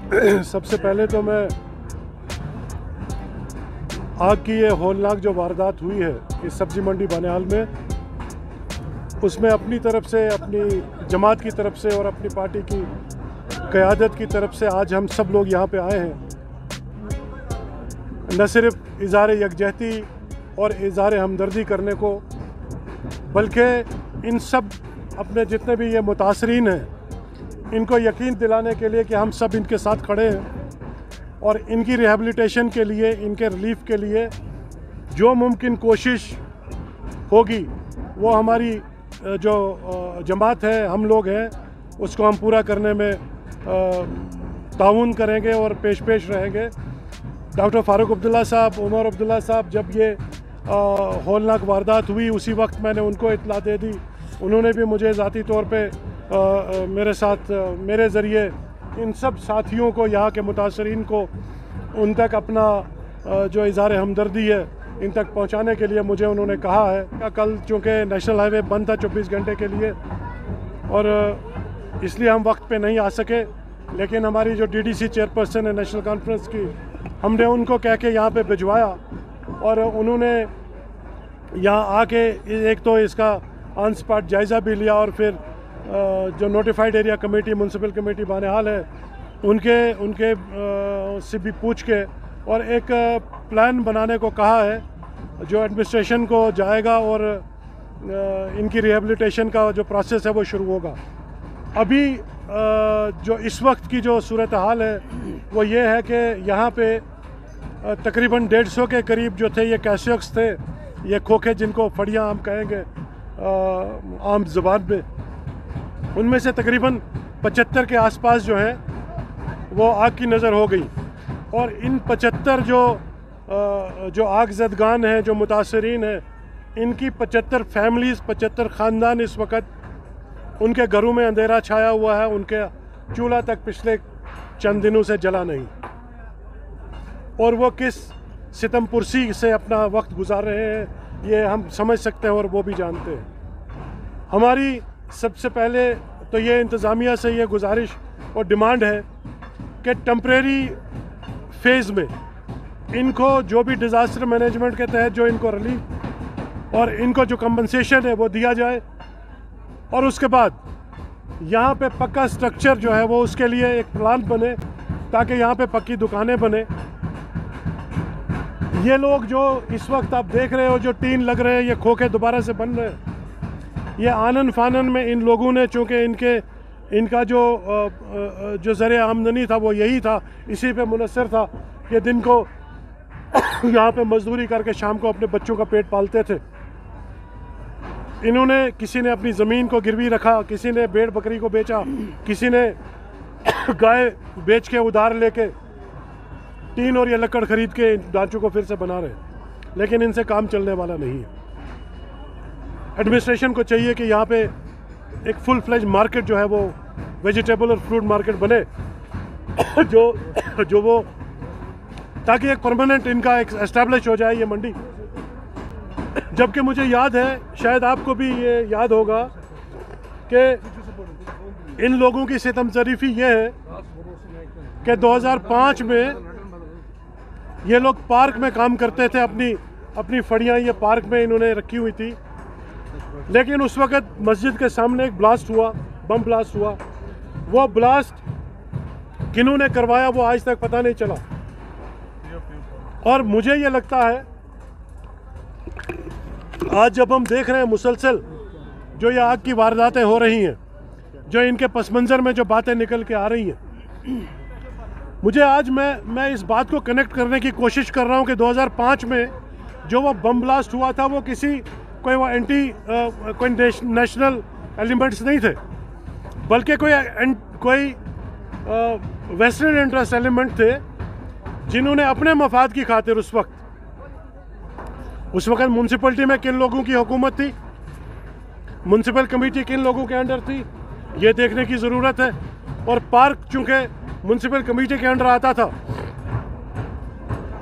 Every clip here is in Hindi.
सबसे पहले तो मैं आग की ये होलनाक जो वारदात हुई है इस सब्जी मंडी बानेहाल में, उसमें अपनी तरफ से, अपनी जमात की तरफ से और अपनी पार्टी की क़यादत की तरफ से आज हम सब लोग यहाँ पे आए हैं, न सिर्फ इज़हार यकजहती और इज़हार हमदर्दी करने को, बल्कि इन सब अपने जितने भी ये मुतासरीन हैं इनको यकीन दिलाने के लिए कि हम सब इनके साथ खड़े हैं और इनकी रिहैबिलिटेशन के लिए, इनके रिलीफ के लिए जो मुमकिन कोशिश होगी वो हमारी जो जमात है, हम लोग हैं, उसको हम पूरा करने में ताउन करेंगे और पेश रहेंगे। डॉक्टर फ़ारूक अब्दुल्ला साहब, उमर अब्दुल्ला साहब, जब ये होलनाक वारदात हुई उसी वक्त मैंने उनको इत्तला दे दी। उन्होंने भी मुझे ज़ाती तौर पे मेरे साथ, मेरे ज़रिए इन सब साथियों को, यहाँ के मुतासरीन को, उन तक अपना जो इज़हार हमदर्दी है इन तक पहुँचाने के लिए मुझे उन्होंने कहा है। कल चूँकि नेशनल हाईवे बंद था 24 घंटे के लिए और इसलिए हम वक्त पे नहीं आ सके, लेकिन हमारी जो डीडीसी चेयरपर्सन है नेशनल कॉन्फ्रेंस की, हमने उनको कह के यहाँ पे भिजवाया और उन्होंने यहाँ आके एक तो इसका ऑन स्पॉट जायज़ा भी लिया और फिर जो notified area committee, municipal committee Banihal है, उनके से भी पूछ के और एक प्लान बनाने को कहा है जो एडमिनिस्ट्रेशन को जाएगा और इनकी रिहैबिलिटेशन का जो प्रोसेस है वो शुरू होगा। अभी जो इस वक्त की जो सूरत हाल है वो ये है कि यहाँ पे तकरीबन 150 के करीब जो थे ये कैशियक्स थे, ये खोखे जिनको फड़ियाँ हम कहेंगे आम ज़ुबान में, उनमें से तकरीबन 75 के आसपास जो हैं वो आग की नज़र हो गई। और इन 75 जो आग ज़दगान हैं, जो मुतासरीन हैं, इनकी 75 फैमिलीज़, 75 ख़ानदान इस वक्त उनके घरों में अंधेरा छाया हुआ है, उनके चूल्हा तक पिछले चंद दिनों से जला नहीं और वो किस सितम पुरसी से अपना वक्त गुजार रहे हैं ये हम समझ सकते हैं और वो भी जानते हैं। हमारी सबसे पहले तो ये इंतज़ामिया से ये गुजारिश और डिमांड है कि टेम्परेरी फेज़ में इनको जो भी डिज़ास्टर मैनेजमेंट के तहत जो इनको रिलीफ और इनको जो कंपनसेशन है वो दिया जाए और उसके बाद यहाँ पे पक्का स्ट्रक्चर जो है वो उसके लिए एक प्लान बने ताकि यहाँ पे पक्की दुकानें बने। ये लोग जो इस वक्त आप देख रहे हो जो टीन लग रहे हैं, ये खोखे दोबारा से बन रहे हैं, ये आनन फानन में इन लोगों ने, चूँकि इनका जो ज़रिए आमदनी था वो यही था, इसी पे मुनसर था कि दिन को यहाँ पे मजदूरी करके शाम को अपने बच्चों का पेट पालते थे। इन्होंने, किसी ने अपनी ज़मीन को गिरवी रखा, किसी ने भेड़ बकरी को बेचा, किसी ने गाय बेच के उधार लेके टीन और ये लकड़ ख़रीद के इन ढांचों को फिर से बना रहे, लेकिन इनसे काम चलने वाला नहीं है। एडमिनिस्ट्रेशन को चाहिए कि यहाँ पे एक फुल फ्लेज मार्केट जो है वो वेजिटेबल और फ्रूट मार्केट बने जो वो, ताकि एक परमानेंट इनका एक एस्टैब्लिश हो जाए ये मंडी। जबकि मुझे याद है, शायद आपको भी ये याद होगा कि इन लोगों की सितमज़रीफ़ी ये है कि 2005 में ये लोग पार्क में काम करते थे, अपनी फड़ियाँ ये पार्क में इन्होंने रखी हुई थी, लेकिन उस वक़्त मस्जिद के सामने एक ब्लास्ट हुआ, बम ब्लास्ट हुआ। वो ब्लास्ट किन्होंने करवाया वो आज तक पता नहीं चला। और मुझे ये लगता है आज जब हम देख रहे हैं मुसलसल जो ये आग की वारदातें हो रही हैं, जो इनके पस मंज़र में जो बातें निकल के आ रही हैं, मुझे आज मैं इस बात को कनेक्ट करने की कोशिश कर रहा हूँ कि 2005 में जो वो बम ब्लास्ट हुआ था वो कोई नेशनल एलिमेंट्स नहीं थे, बल्कि कोई वेस्टर्न इंटरेस्ट एलिमेंट थे जिन्होंने अपने मफाद की खातिर उस वक्त म्यूनसिपलिटी में किन लोगों की हुकूमत थी, म्यूनसिपल कमेटी किन लोगों के अंडर थी, ये देखने की ज़रूरत है। और पार्क चूँकि म्यूनसिपल कमेटी के अंडर आता था,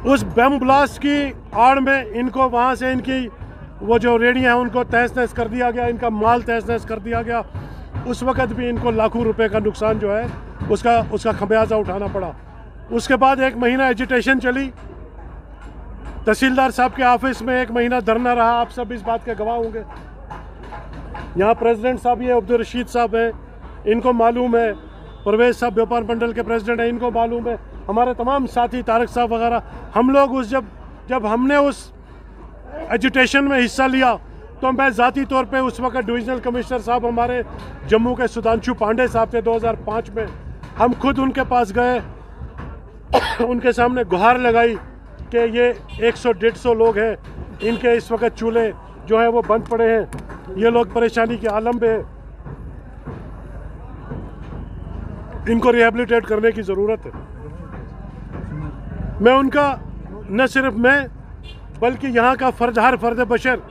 उस बम ब्लास्ट की आड़ में इनको वहाँ से इनकी वो जो रेडियाँ हैं उनको तहस नहस कर दिया गया, इनका माल तहस नहस कर दिया गया। उस वक़्त भी इनको लाखों रुपए का नुकसान जो है उसका खमियाजा उठाना पड़ा। उसके बाद 1 महीना एजिटेशन चली, तहसीलदार साहब के ऑफिस में 1 महीना धरना रहा। आप सब इस बात के गवाह होंगे। यहाँ प्रेसिडेंट साहब ये अब्दुल रशीद साहब हैं, इनको मालूम है। परवेज साहब व्यापार मंडल के प्रेसिडेंट हैं, इनको मालूम है। हमारे तमाम साथी तारक साहब वगैरह, हम लोग जब हमने उस एजिटेशन में हिस्सा लिया तो मैं ज़ाती तौर पे उस वक्त डिविजनल कमिश्नर साहब हमारे जम्मू के सुधांशु पांडे साहब थे 2005 में, हम खुद उनके पास गए, उनके सामने गुहार लगाई कि ये 100-150 लोग हैं, इनके इस वक्त चूल्हे जो है वो बंद पड़े हैं, ये लोग परेशानी के आलम में हैं, इनको रिहेबिलिटेट करने की ज़रूरत है। मैं उनका न सिर्फ मैं बल्कि यहाँ का हर फर्द बशर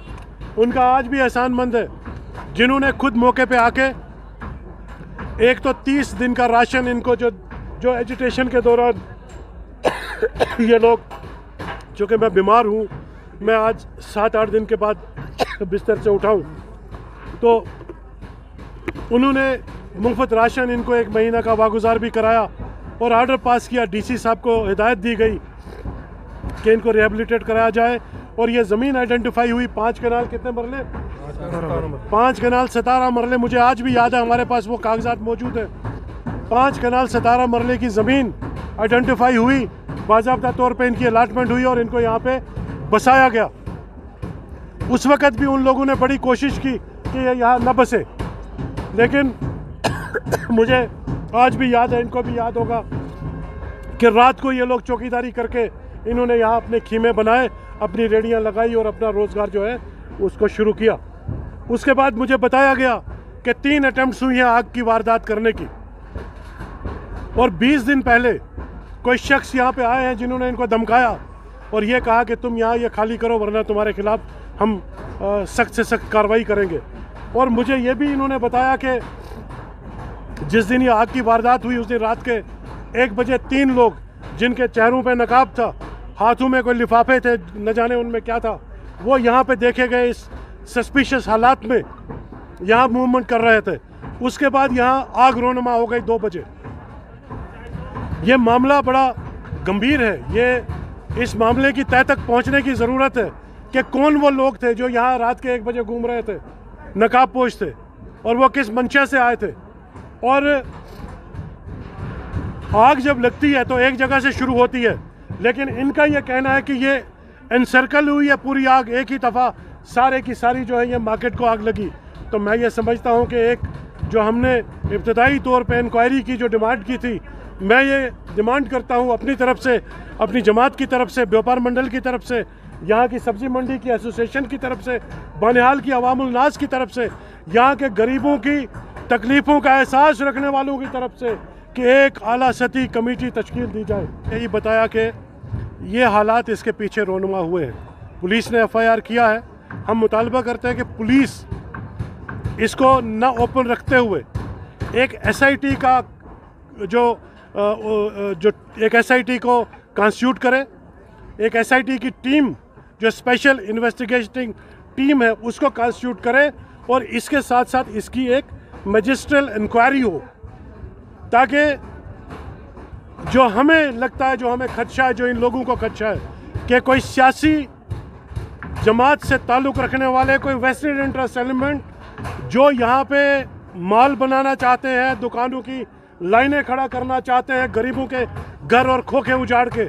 उनका आज भी एहसानमंद है, जिन्होंने खुद मौके पे आके एक तो 30 दिन का राशन इनको जो एजिटेशन के दौरान ये लोग, चूँकि मैं बीमार हूँ, मैं आज 7-8 दिन के बाद बिस्तर से उठा हूँ, तो उन्होंने मुफ्त राशन इनको 1 महीना का वागुजार भी कराया और ऑर्डर पास किया। डीसी साहब को हिदायत दी गई कि इनको रिहेबिलिटेट कराया जाए। और ये ज़मीन आइडेंटिफाई हुई 5 कनाल, कितने मरले? 5 कनाल 17 मरले, मुझे आज भी याद है, हमारे पास वो कागजात मौजूद हैं। 5 कनाल 17 मरले की ज़मीन आइडेंटिफाई हुई, बाज़ाब्ता तौर पे इनकी अलाटमेंट हुई और इनको यहाँ पे बसाया गया। उस वक़्त भी उन लोगों ने बड़ी कोशिश की कि ये यहाँ न बसे, लेकिन मुझे आज भी याद है, इनको भी याद होगा कि रात को ये लोग चौकीदारी करके इन्होंने यहाँ अपने खीमे बनाए, अपनी रेडियाँ लगाई और अपना रोज़गार जो है उसको शुरू किया। उसके बाद मुझे बताया गया कि 3 अटेम्प्ट्स हुई हैं आग की वारदात करने की, और 20 दिन पहले कोई शख्स यहाँ पे आए हैं जिन्होंने इनको धमकाया और ये कहा कि तुम यहाँ ये खाली करो वरना तुम्हारे खिलाफ हम सख्त से सख्त कार्रवाई करेंगे। और मुझे ये भी इन्होंने बताया कि जिस दिन ये आग की वारदात हुई उस दिन रात के 1 बजे 3 लोग जिनके चेहरों पे नकाब था, हाथों में कोई लिफाफे थे, न जाने उनमें क्या था, वो यहाँ पे देखे गए इस सस्पिशियस हालात में यहाँ मूवमेंट कर रहे थे। उसके बाद यहाँ आग रोनमा हो गई 2 बजे। ये मामला बड़ा गंभीर है, ये इस मामले की तह तक पहुँचने की ज़रूरत है कि कौन वो लोग थे जो यहाँ रात के 1 बजे घूम रहे थे, नकाबपोश थे, और वो किस मंशा से आए थे। और आग जब लगती है तो एक जगह से शुरू होती है, लेकिन इनका ये कहना है कि ये एनसर्कल हुई है पूरी आग, एक ही दफ़ा सारे की सारी जो है ये मार्केट को आग लगी। तो मैं ये समझता हूँ कि एक जो हमने इब्तदाई तौर पे इंक्वायरी की जो डिमांड की थी, मैं ये डिमांड करता हूँ अपनी तरफ से, अपनी जमात की तरफ से, व्यापार मंडल की तरफ से, यहाँ की सब्ज़ी मंडी की एसोसिएशन की तरफ से, बानिहाल की अवामुल नास की तरफ से, यहाँ के गरीबों की तकलीफ़ों का एहसास रखने वालों की तरफ से कि एक आला सतही कमेटी तश्कील दी जाए। यही बताया कि ये हालात इसके पीछे रोनुमा हुए हैं। पुलिस ने FIR किया है। हम मुतालबा करते हैं कि पुलिस इसको न ओपन रखते हुए एक SIT का जो एक SIT को कॉन्स्टिट्यूट करे, एक SIT की टीम जो स्पेशल इन्वेस्टिगेटिंग टीम है उसको कॉन्स्टिट्यूट करे, और इसके साथ साथ इसकी एक मैजिस्ट्रल इंक्वायरी हो, ताकि जो हमें लगता है, जो हमें खदशा है, जो इन लोगों को खदशा है कि कोई सियासी जमात से ताल्लुक़ रखने वाले कोई वेस्टेड इंटरेस्ट एलिमेंट जो यहाँ पे माल बनाना चाहते हैं, दुकानों की लाइनें खड़ा करना चाहते हैं, गरीबों के घर और खोखे उजाड़ के,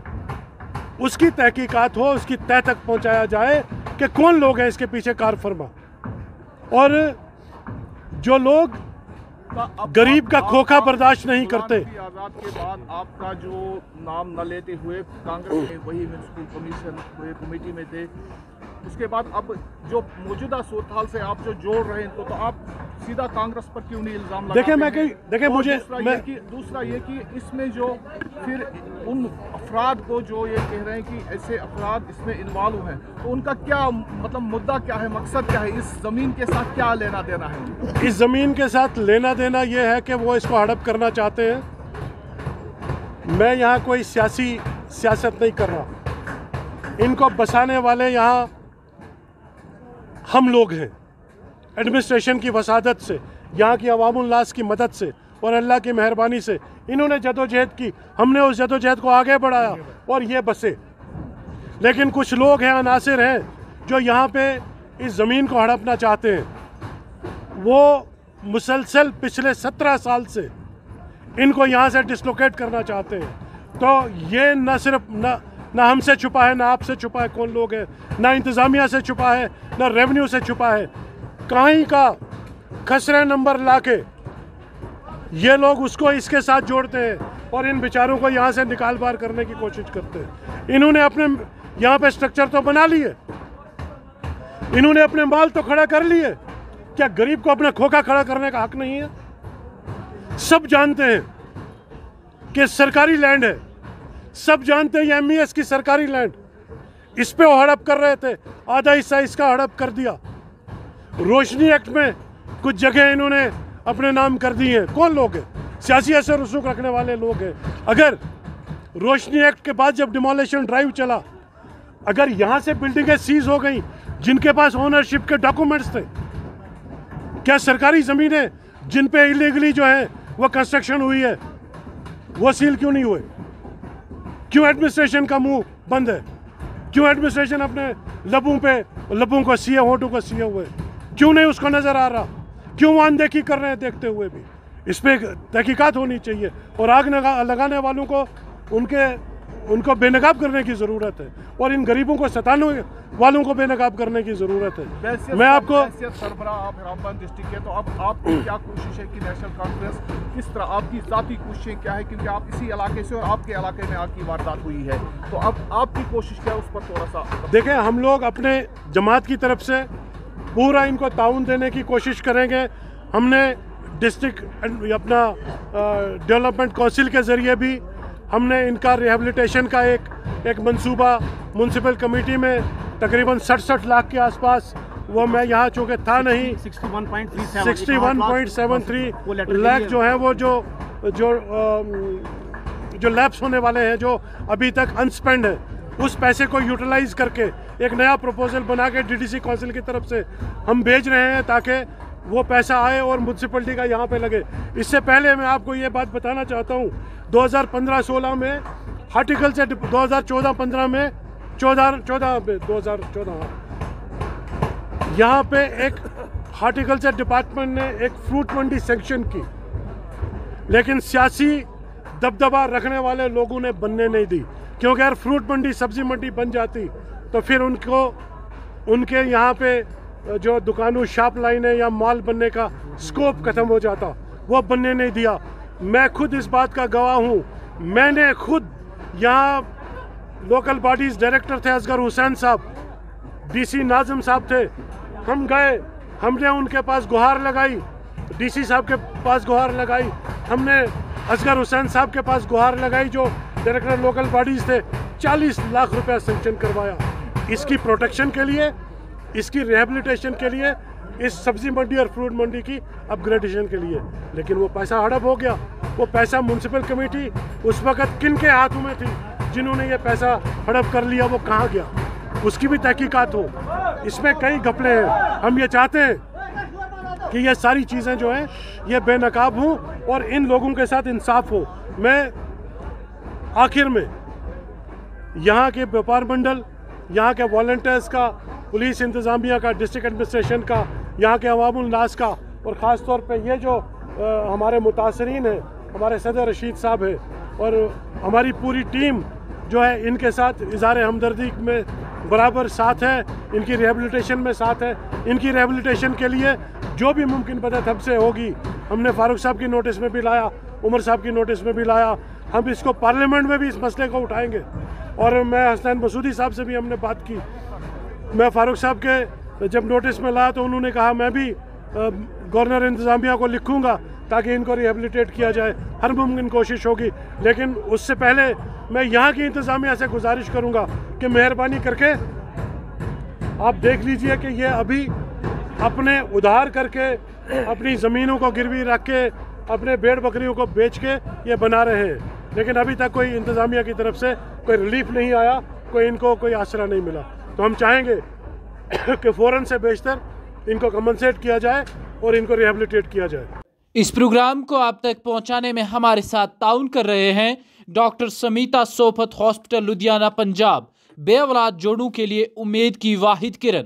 उसकी तहकीकात हो, उसकी तह तक पहुँचाया जाए कि कौन लोग हैं इसके पीछे कार फरमा, और जो लोग गरीब का खोखा बर्दाश्त नहीं करते। आज़ाद के बाद आपका जो नाम न लेते हुए कांग्रेस में वही म्यूनसिपल कमीशन कमेटी में थे, उसके बाद अब जो मौजूदा सूरत से आप जो जोड़ रहे हैं, तो आप सीधा कांग्रेस पर क्यों नहीं इल्ज़ाम लगाते हैं? देखिए मुझे दूसरा ये कि इसमें जो फिर उन अफराद को जो ये कह रहे हैं कि ऐसे अफराद इसमें इन्वॉल्व हैं, तो उनका क्या मतलब मुद्दा क्या है, मकसद क्या है, इस ज़मीन के साथ क्या लेना देना है? इस ज़मीन के साथ लेना देना ये है कि वो इसको हड़प करना चाहते हैं। मैं यहाँ कोई सियासत नहीं कर रहा, इनको बसाने वाले यहाँ हम लोग हैं। एडमिनिस्ट्रेशन की वसादत से, यहाँ की अवामुल नास की मदद से और अल्लाह की मेहरबानी से इन्होंने जदोजहद की, हमने उस जदोजहद को आगे बढ़ाया और ये बसे। लेकिन कुछ लोग हैं, अनासिर हैं, जो यहाँ पे इस ज़मीन को हड़पना चाहते हैं। वो मुसलसल पिछले 17 साल से इनको यहाँ से डिसलोकेट करना चाहते हैं। तो ये न सिर्फ न हमसे छुपा है, ना आपसे छुपा है कौन लोग हैं, ना इंतज़ामिया से छुपा है, ना रेवेन्यू से छुपा है। कहीं का खसरे नंबर लाके ये लोग उसको इसके साथ जोड़ते हैं और इन बेचारों को यहाँ से निकाल बाहर करने की कोशिश करते हैं। इन्होंने अपने यहाँ पे स्ट्रक्चर तो बना लिए, इन्होंने अपने माल तो खड़ा कर लिए, क्या गरीब को अपना खोखा खड़ा करने का हक नहीं है? सब जानते हैं कि सरकारी लैंड है, सब जानते हैं ये MES की सरकारी लैंड, इस पे वो हड़प कर रहे थे, आधा हिस्सा इसका हड़प कर दिया। रोशनी एक्ट में कुछ जगह इन्होंने अपने नाम कर दी हैं। कौन लोग हैं? सियासी असर रसूख रखने वाले लोग हैं। अगर रोशनी एक्ट के बाद जब डिमोलिशन ड्राइव चला, अगर यहाँ से बिल्डिंगें सीज हो गई जिनके पास ओनरशिप के डॉक्यूमेंट्स थे, क्या सरकारी ज़मीनें जिन पे इलीगली जो है वो कंस्ट्रक्शन हुई है वो सील क्यों नहीं हुए? क्यों एडमिनिस्ट्रेशन का मुंह बंद है? क्यों एडमिनिस्ट्रेशन अपने लबों को सीए, होठों को सीए हुए? क्यों नहीं उसको नज़र आ रहा? क्यों वो अनदेखी कर रहे हैं देखते हुए भी? इस पर तहकीकात होनी चाहिए और आग लगाने वालों को उनको बेनकाब करने की ज़रूरत है और इन गरीबों को सताने वालों को बेनकाब करने की ज़रूरत है। मैं आपको सरबराह आप रामबन डिस्ट्रिक्ट के, तो अब आपकी क्या कोशिश है कि नेशनल कॉन्फ्रेंस किस तरह, आपकी ज़ाती कोशिशें क्या है, क्योंकि आप इसी इलाके से और आपके इलाके में आपकी वारदात हुई है, तो अब आपकी कोशिश क्या है उस पर थोड़ा सा देखें। हम लोग अपने जमात की तरफ से पूरा इनको ताउन देने की कोशिश करेंगे। हमने डिस्ट्रिक्ट अपना डेवलपमेंट काउंसिल के ज़रिए भी हमने इनका रिहेबिलिटेशन का एक मंसूबा म्यूनसिपल कमेटी में तकरीबन 67 लाख के आसपास, वो मैं यहाँ चूँकि था नहीं, 61.73 लाख जो है वो जो लैप्स होने वाले हैं, जो अभी तक अनस्पेंड है, उस पैसे को यूटिलाइज करके एक नया प्रपोजल बना के DDC काउंसिल की तरफ से हम भेज रहे हैं ताकि वो पैसा आए और म्यूनसिपलिटी का यहाँ पे लगे। इससे पहले मैं आपको ये बात बताना चाहता हूँ, 2015-16 में हार्टिकल्चर 2014-15 में 2014 यहाँ पे एक हार्टिकल्चर डिपार्टमेंट ने एक फ्रूट मंडी सैंक्शन की, लेकिन सियासी दबदबा रखने वाले लोगों ने बनने नहीं दी, क्योंकि अगर फ्रूट मंडी सब्जी मंडी बन जाती तो फिर उनके यहाँ पे जो दुकानों शॉप लाइनें या मॉल बनने का स्कोप ख़त्म हो जाता, वो बनने नहीं दिया। मैं खुद इस बात का गवाह हूँ। मैंने खुद यहाँ लोकल बॉडीज़ डायरेक्टर थे असगर हुसैन साहब, DC नाज़िम साहब थे, हम गए, हमने उनके पास गुहार लगाई, DC साहब के पास गुहार लगाई, हमने असगर हुसैन साहब के पास गुहार लगाई जो डायरेक्टर लोकल बॉडीज़ थे, 40 लाख रुपया सेंक्शन करवाया इसकी प्रोटेक्शन के लिए, इसकी रिहेबिलिटेशन के लिए, इस सब्जी मंडी और फ्रूट मंडी की अपग्रेडेशन के लिए। लेकिन वो पैसा हड़प हो गया। वो पैसा म्यूनसिपल कमेटी उस वक़्त किन के हाथों में थी जिन्होंने ये पैसा हड़प कर लिया, वो कहाँ गया, उसकी भी तहकीकात हो। इसमें कई घपले हैं। हम ये चाहते हैं कि ये सारी चीज़ें जो हैं ये बेनकाब हों और इन लोगों के साथ इंसाफ हो। मैं आखिर में यहाँ के व्यापार मंडल, यहाँ के वॉलंटियर्स का, पुलिस इंतज़ामिया का, डिस्ट्रिक्ट एडमिनिस्ट्रेशन का, यहाँ के अवामुल नास का, और ख़ास तौर पे ये जो हमारे मुतासरीन हैं, हमारे सदर रशीद साहब हैं और हमारी पूरी टीम जो है, इनके साथ इज़हार हमदर्दी में बराबर साथ है, इनकी रिहेबिलिटेशन में साथ है। इनकी रिहेबिलिटेशन के लिए जो भी मुमकिन मदद हमसे होगी, हमने फारूक साहब की नोटिस में भी लाया, उमर साहब की नोटिस में भी लाया, हम इसको पार्लियामेंट में भी इस मसले को उठाएंगे। और मैं हसनैन मसूदी साहब से भी हमने बात की। मैं फारूक साहब के जब नोटिस में लाया तो उन्होंने कहा मैं भी गवर्नर इंतज़ामिया को लिखूंगा ताकि इनको रिहेबिलिटेट किया जाए, हर मुमकिन कोशिश होगी। लेकिन उससे पहले मैं यहाँ की इंतज़ामिया से गुजारिश करूँगा कि मेहरबानी करके आप देख लीजिए कि ये अभी अपने उधार करके, अपनी ज़मीनों को गिरवी रख के, अपने भेड़ बकरियों को बेच के ये बना रहे हैं, लेकिन अभी तक कोई इंतज़ामिया की तरफ से कोई रिलीफ नहीं आया, इनको कोई आसरा नहीं मिला। तो हम चाहेंगे कि फ़ौरन से बेशतर इनको कम्पनसेट किया जाए और इनको रिहेबिलिटेट किया जाए। इस प्रोग्राम को आप तक पहुंचाने में हमारे साथ ताउन कर रहे हैं डॉक्टर समीता सोफत हॉस्पिटल लुधियाना पंजाब, बेऔलाद जोड़ों के लिए उम्मीद की वाहिद किरण।